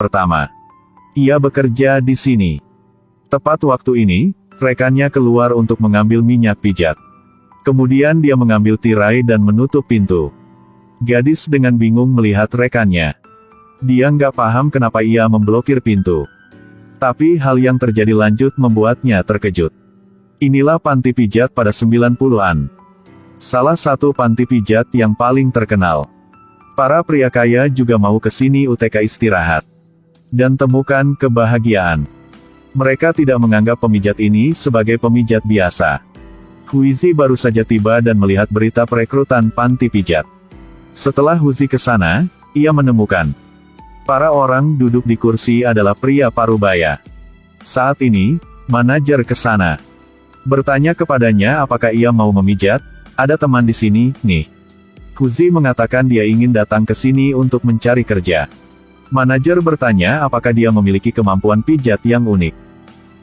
pertama. Ia bekerja di sini. Tepat waktu ini, rekannya keluar untuk mengambil minyak pijat. Kemudian dia mengambil tirai dan menutup pintu. Gadis dengan bingung melihat rekannya. Dia nggak paham kenapa ia memblokir pintu. Tapi hal yang terjadi lanjut membuatnya terkejut. Inilah panti pijat pada 90-an. Salah satu panti pijat yang paling terkenal. Para pria kaya juga mau ke sini UTK istirahat. Dan temukan kebahagiaan. Mereka tidak menganggap pemijat ini sebagai pemijat biasa. Huizi baru saja tiba dan melihat berita perekrutan panti pijat. Setelah Huizi ke sana, ia menemukan para orang duduk di kursi adalah pria parubaya. Saat ini, manajer ke sana. Bertanya kepadanya apakah ia mau memijat, ada teman di sini, nih. Huizi mengatakan dia ingin datang ke sini untuk mencari kerja. Manajer bertanya apakah dia memiliki kemampuan pijat yang unik.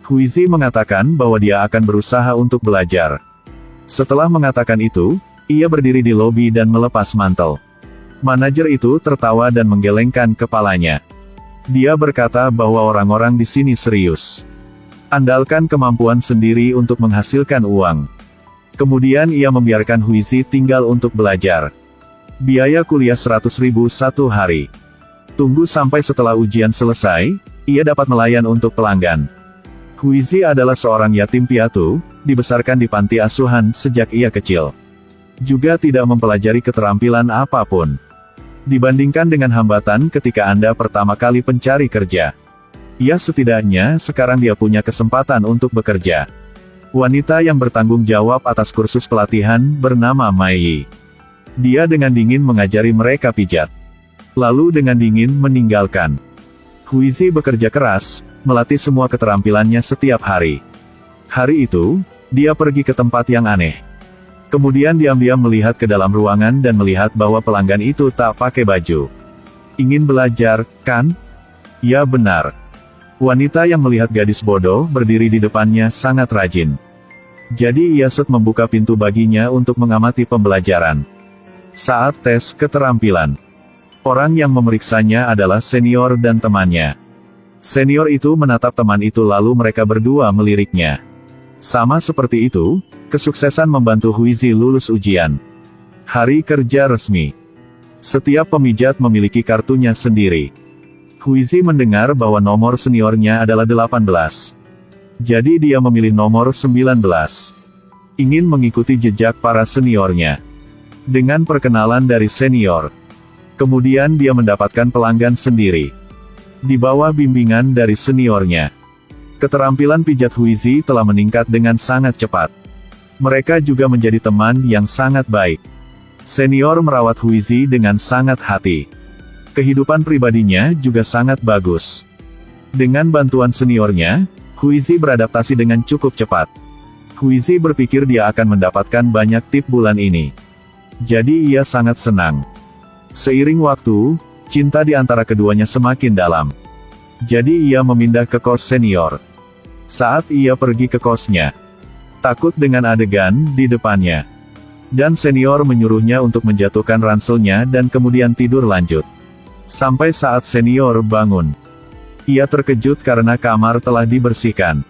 Huizi mengatakan bahwa dia akan berusaha untuk belajar. Setelah mengatakan itu, ia berdiri di lobi dan melepas mantel. Manajer itu tertawa dan menggelengkan kepalanya. Dia berkata bahwa orang-orang di sini serius. Andalkan kemampuan sendiri untuk menghasilkan uang. Kemudian ia membiarkan Huizi tinggal untuk belajar. Biaya kuliah 100.000 satu hari. Tunggu sampai setelah ujian selesai, ia dapat melayan untuk pelanggan. Huizi adalah seorang yatim piatu, dibesarkan di panti asuhan sejak ia kecil. Juga tidak mempelajari keterampilan apapun. Dibandingkan dengan hambatan ketika Anda pertama kali pencari kerja. Ya setidaknya sekarang dia punya kesempatan untuk bekerja. Wanita yang bertanggung jawab atas kursus pelatihan bernama Mai. Dia dengan dingin mengajari mereka pijat. Lalu dengan dingin meninggalkan. Huizi bekerja keras, melatih semua keterampilannya setiap hari. Hari itu, dia pergi ke tempat yang aneh. Kemudian diam-diam melihat ke dalam ruangan dan melihat bahwa pelanggan itu tak pakai baju. Ingin belajar, kan? Ya benar. Wanita yang melihat gadis bodoh berdiri di depannya sangat rajin. Jadi ia membuka pintu baginya untuk mengamati pembelajaran. Saat tes keterampilan. Orang yang memeriksanya adalah senior dan temannya. Senior itu menatap teman itu lalu mereka berdua meliriknya. Sama seperti itu, kesuksesan membantu Huizi lulus ujian. Hari kerja resmi. Setiap pemijat memiliki kartunya sendiri. Huizi mendengar bahwa nomor seniornya adalah 18. Jadi dia memilih nomor 19. Ingin mengikuti jejak para seniornya. Dengan perkenalan dari senior. Kemudian dia mendapatkan pelanggan sendiri. Di bawah bimbingan dari seniornya. Keterampilan pijat Huizi telah meningkat dengan sangat cepat. Mereka juga menjadi teman yang sangat baik. Senior merawat Huizi dengan sangat hati. Kehidupan pribadinya juga sangat bagus. Dengan bantuan seniornya, Huizi beradaptasi dengan cukup cepat. Huizi berpikir dia akan mendapatkan banyak tip bulan ini. Jadi ia sangat senang. Seiring waktu, cinta di antara keduanya semakin dalam. Jadi ia memindah ke kos senior. Saat ia pergi ke kosnya, takut dengan adegan di depannya. Dan senior menyuruhnya untuk menjatuhkan ranselnya dan kemudian tidur lanjut. Sampai saat senior bangun. Ia terkejut karena kamar telah dibersihkan.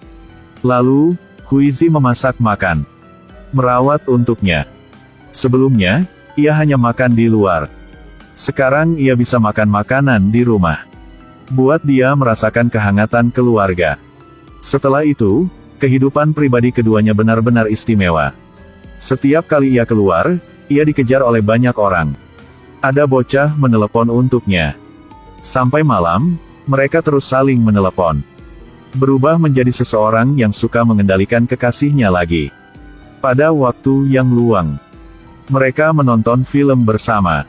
Lalu, Huizi memasak makan. Merawat untuknya. Sebelumnya, ia hanya makan di luar. Sekarang ia bisa makan makanan di rumah. Buat dia merasakan kehangatan keluarga. Setelah itu, kehidupan pribadi keduanya benar-benar istimewa. Setiap kali ia keluar, ia dikejar oleh banyak orang. Ada bocah menelepon untuknya. Sampai malam, mereka terus saling menelepon. Berubah menjadi seseorang yang suka mengendalikan kekasihnya lagi. Pada waktu yang luang, mereka menonton film bersama.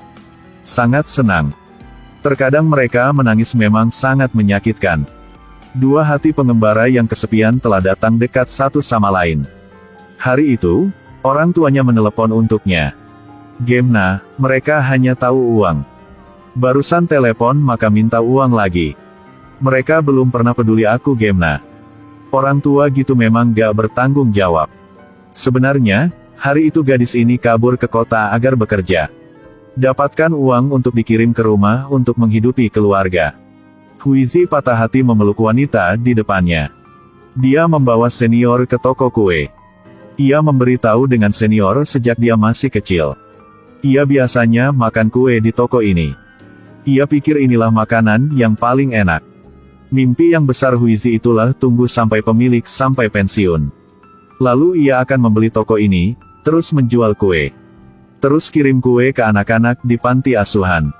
Sangat senang. Terkadang mereka menangis memang sangat menyakitkan. Dua hati pengembara yang kesepian telah datang dekat satu sama lain. Hari itu, orang tuanya menelepon untuknya. Gemna, mereka hanya tahu uang. Barusan telepon maka minta uang lagi. Mereka belum pernah peduli aku Gemna. Orang tua gitu memang gak bertanggung jawab. Sebenarnya, hari itu gadis ini kabur ke kota agar bekerja. Dapatkan uang untuk dikirim ke rumah untuk menghidupi keluarga. Huizi patah hati memeluk wanita di depannya. Dia membawa senior ke toko kue. Ia memberitahu dengan senior sejak dia masih kecil. Ia biasanya makan kue di toko ini. Ia pikir inilah makanan yang paling enak. Mimpi yang besar Huizi itulah tunggu sampai pemilik sampai pensiun. Lalu ia akan membeli toko ini, terus menjual kue. Terus kirim kue ke anak-anak di panti asuhan.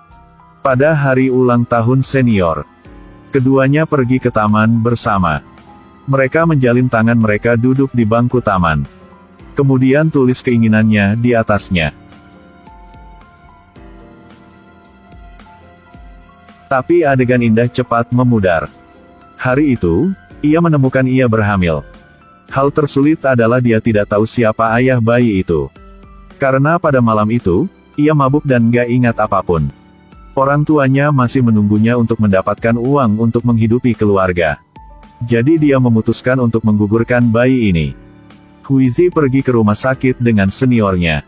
Pada hari ulang tahun senior, keduanya pergi ke taman bersama. Mereka menjalin tangan, mereka duduk di bangku taman. Kemudian tulis keinginannya di atasnya. Tapi adegan indah cepat memudar. Hari itu, ia menemukan ia berhamil. Hal tersulit adalah dia tidak tahu siapa ayah bayi itu. Karena pada malam itu, ia mabuk dan gak ingat apapun. Orang tuanya masih menunggunya untuk mendapatkan uang untuk menghidupi keluarga. Jadi dia memutuskan untuk menggugurkan bayi ini. Huizi pergi ke rumah sakit dengan seniornya.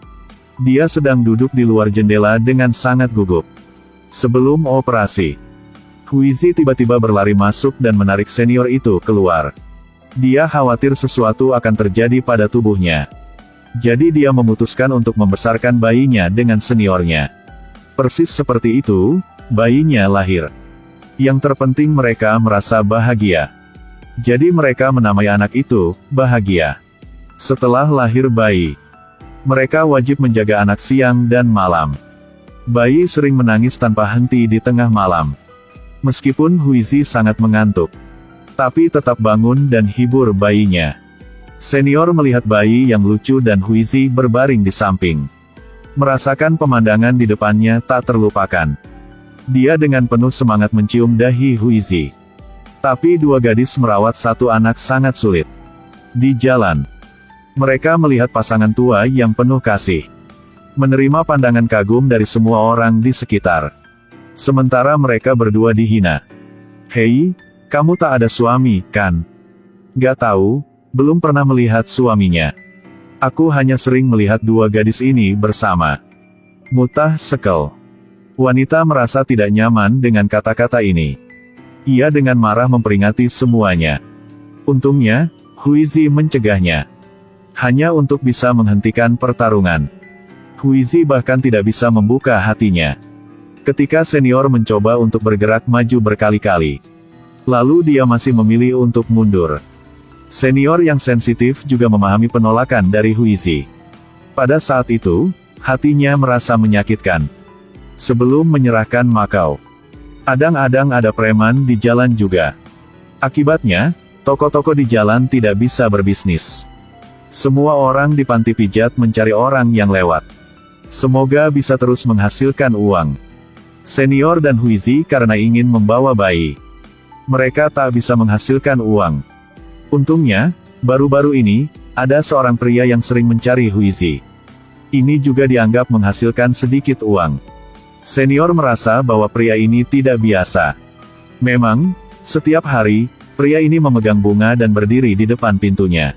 Dia sedang duduk di luar jendela dengan sangat gugup. Sebelum operasi, Huizi tiba-tiba berlari masuk dan menarik senior itu keluar. Dia khawatir sesuatu akan terjadi pada tubuhnya. Jadi dia memutuskan untuk membesarkan bayinya dengan seniornya. Persis seperti itu, bayinya lahir. Yang terpenting mereka merasa bahagia. Jadi mereka menamai anak itu, Bahagia. Setelah lahir bayi, mereka wajib menjaga anak siang dan malam. Bayi sering menangis tanpa henti di tengah malam. Meskipun Huizi sangat mengantuk, tapi tetap bangun dan hibur bayinya. Senior melihat bayi yang lucu dan Huizi berbaring di samping. Merasakan pemandangan di depannya tak terlupakan. Dia dengan penuh semangat mencium dahi Huizi. Tapi dua gadis merawat satu anak sangat sulit. Di jalan, mereka melihat pasangan tua yang penuh kasih. Menerima pandangan kagum dari semua orang di sekitar. Sementara mereka berdua dihina. Hei, kamu tak ada suami, kan? Gak tahu, belum pernah melihat suaminya. Aku hanya sering melihat dua gadis ini bersama. Mutah sekel. Wanita merasa tidak nyaman dengan kata-kata ini. Ia dengan marah memperingati semuanya. Untungnya, Huizi mencegahnya. Hanya untuk bisa menghentikan pertarungan. Huizi bahkan tidak bisa membuka hatinya. Ketika senior mencoba untuk bergerak maju berkali-kali. Lalu dia masih memilih untuk mundur. Senior yang sensitif juga memahami penolakan dari Huizi. Pada saat itu, hatinya merasa menyakitkan. Sebelum menyerahkan Makau, adang-adang ada preman di jalan juga. Akibatnya, toko-toko di jalan tidak bisa berbisnis. Semua orang di panti pijat mencari orang yang lewat. Semoga bisa terus menghasilkan uang. Senior dan Huizi karena ingin membawa bayi. Mereka tak bisa menghasilkan uang. Untungnya, baru-baru ini, ada seorang pria yang sering mencari Huizi. Ini juga dianggap menghasilkan sedikit uang. Senior merasa bahwa pria ini tidak biasa. Memang, setiap hari, pria ini memegang bunga dan berdiri di depan pintunya.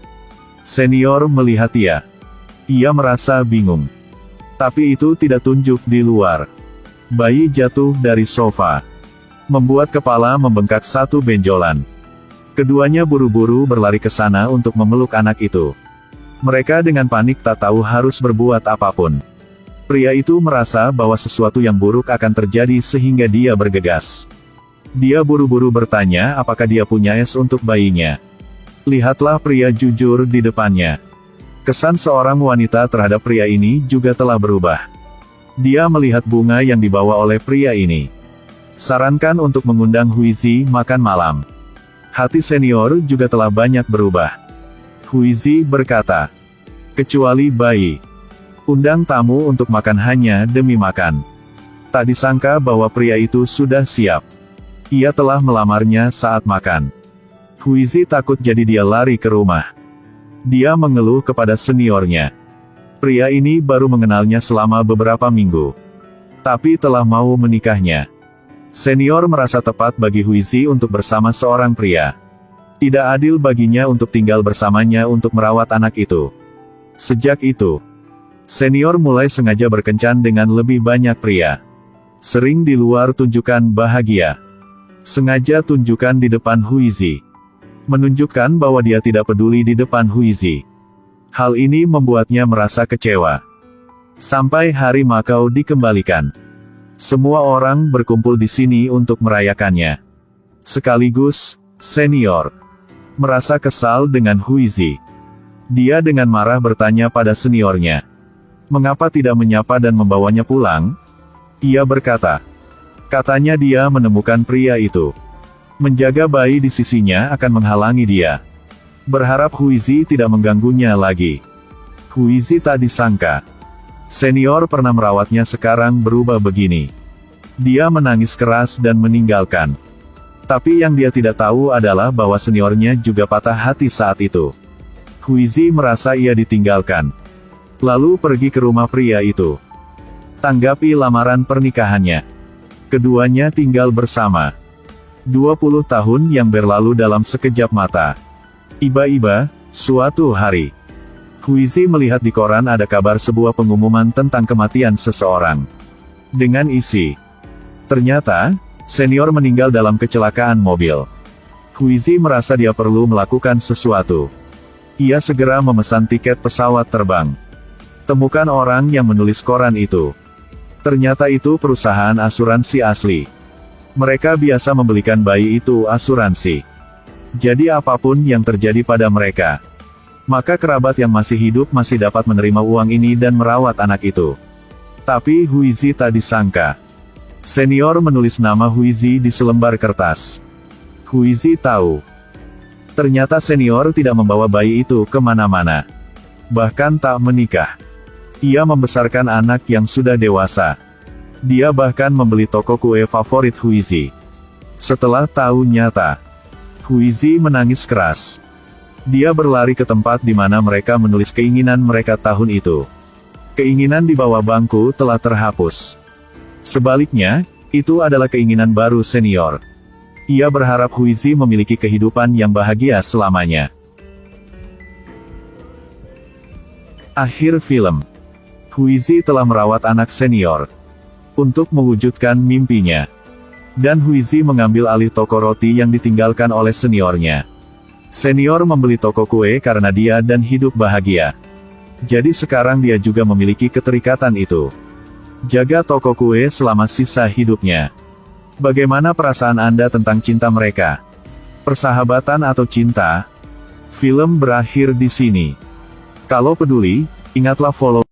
Senior melihat dia. Ia merasa bingung. Tapi itu tidak tunjuk di luar. Bayi jatuh dari sofa. Membuat kepala membengkak satu benjolan. Keduanya buru-buru berlari ke sana untuk memeluk anak itu. Mereka dengan panik tak tahu harus berbuat apapun. Pria itu merasa bahwa sesuatu yang buruk akan terjadi sehingga dia bergegas. Dia buru-buru bertanya apakah dia punya es untuk bayinya. Lihatlah pria jujur di depannya. Kesan seorang wanita terhadap pria ini juga telah berubah. Dia melihat bunga yang dibawa oleh pria ini. Sarankan untuk mengundang Huizi makan malam. Hati senior juga telah banyak berubah. Huizi berkata, kecuali bayi. Undang tamu untuk makan hanya demi makan. Tak disangka bahwa pria itu sudah siap. Ia telah melamarnya saat makan. Huizi takut jadi dia lari ke rumah. Dia mengeluh kepada seniornya. Pria ini baru mengenalnya selama beberapa minggu. Tapi telah mau menikahnya. Senior merasa tepat bagi Huizi untuk bersama seorang pria. Tidak adil baginya untuk tinggal bersamanya untuk merawat anak itu. Sejak itu, senior mulai sengaja berkencan dengan lebih banyak pria. Sering di luar tunjukkan bahagia. Sengaja tunjukkan di depan Huizi. Menunjukkan bahwa dia tidak peduli di depan Huizi. Hal ini membuatnya merasa kecewa. Sampai hari Makau dikembalikan. Semua orang berkumpul di sini untuk merayakannya. Sekaligus, senior merasa kesal dengan Huizi. Dia dengan marah bertanya pada seniornya, mengapa tidak menyapa dan membawanya pulang? Ia berkata, katanya dia menemukan pria itu. Menjaga bayi di sisinya akan menghalangi dia. Berharap Huizi tidak mengganggunya lagi. Huizi tak disangka. Senior pernah merawatnya sekarang berubah begini. Dia menangis keras dan meninggalkan. Tapi yang dia tidak tahu adalah bahwa seniornya juga patah hati saat itu. Huizi merasa ia ditinggalkan. Lalu pergi ke rumah pria itu. Tanggapi lamaran pernikahannya. Keduanya tinggal bersama. 20 tahun yang berlalu dalam sekejap mata. Iba-iba, suatu hari, Huizi melihat di koran ada kabar sebuah pengumuman tentang kematian seseorang. Dengan isi, ternyata, senior meninggal dalam kecelakaan mobil. Huizi merasa dia perlu melakukan sesuatu. Ia segera memesan tiket pesawat terbang. Temukan orang yang menulis koran itu. Ternyata itu perusahaan asuransi asli. Mereka biasa membelikan bayi itu asuransi. Jadi apapun yang terjadi pada mereka, maka kerabat yang masih hidup masih dapat menerima uang ini dan merawat anak itu. Tapi Huizi tak disangka. Senior menulis nama Huizi di selembar kertas. Huizi tahu. Ternyata senior tidak membawa bayi itu kemana-mana. Bahkan tak menikah. Ia membesarkan anak yang sudah dewasa. Dia bahkan membeli toko kue favorit Huizi. Setelah tahu nyata, Huizi menangis keras. Dia berlari ke tempat di mana mereka menulis keinginan mereka tahun itu. Keinginan di bawah bangku telah terhapus. Sebaliknya, itu adalah keinginan baru senior. Ia berharap Huizi memiliki kehidupan yang bahagia selamanya. Akhir film. Huizi telah merawat anak senior untuk mewujudkan mimpinya. Dan Huizi mengambil alih toko roti yang ditinggalkan oleh seniornya. Senior membeli toko kue karena dia dan hidup bahagia. Jadi sekarang dia juga memiliki keterikatan itu. Jaga toko kue selama sisa hidupnya. Bagaimana perasaan Anda tentang cinta mereka? Persahabatan atau cinta? Film berakhir di sini. Kalau peduli, ingatlah follow